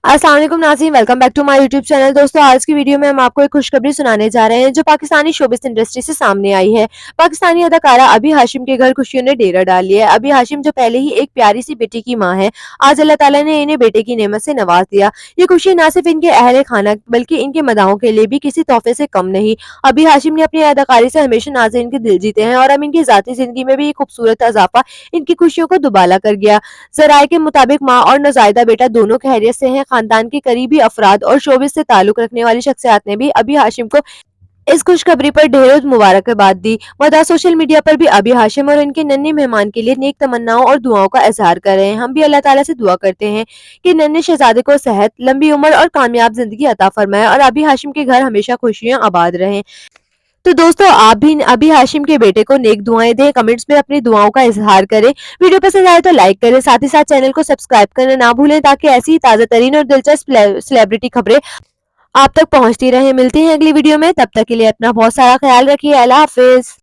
अस्सलाम वालेकुम नाज़रीन, welcome back to my YouTube channel. दोस्तों, आज की वीडियो में हम आपको एक खुशखबरी सुनाने जा रहे हैं जो पाकिस्तानी शोबिस इंडस्ट्री से सामने आई है। पाकिस्तानी अदाकारा अभी हाशिम के घर खुशियों ने डेरा डाल लिया है। अभी हाशिम जो पहले ही एक प्यारी सी बेटी की मां है, आज अल्लाह ताला ने इन्हें बेटे की नेमत से नवाज दिया। ये खुशी न सिर्फ इनके अहले खाना बल्कि इनके मदाहों के लिए भी किसी तोहफे से कम नहीं। अभी हाशिम ने अपनी अदाकारी से हमेशा नाज़रीन के दिल जीते हैं और अब इनकी ज़ाती जिंदगी में भी ये खूबसूरत इजाफा इनकी खुशियों को दुबाला कर गया। ज़राए के मुताबिक माँ और नौज़ायदा बेटा दोनों खैरियत से हैं। खानदान के करीबी अफराद और शोबिस से ताल्लुक रखने वाली शख्सियात ने भी अभी हाशिम को इस खुशखबरी पर ढेरों मुबारकबाद दी। मदा सोशल मीडिया पर भी अभी हाशिम और इनके नन्हे मेहमान के लिए नेक तमन्नाओं और दुआओं का इजहार कर रहे हैं। हम भी अल्लाह ताला से दुआ करते हैं कि नन्हे शहजादे को सेहत, लंबी उम्र और कामयाब जिंदगी अता फरमाए और अभी हाशिम के घर हमेशा खुशियां आबाद रहें। तो दोस्तों, आप भी अभी हाशिम के बेटे को नेक दुआएं दें, कमेंट्स में अपनी दुआओं का इजहार करें। वीडियो पसंद आए तो लाइक करें, साथ ही साथ चैनल को सब्सक्राइब करना ना भूलें ताकि ऐसी ही ताज़ा तरीन और दिलचस्प सेलिब्रिटी खबरें आप तक पहुंचती रहें। मिलते हैं अगली वीडियो में, तब तक के लिए अपना बहुत सारा ख्याल रखिए। अल्लाह हाफिज।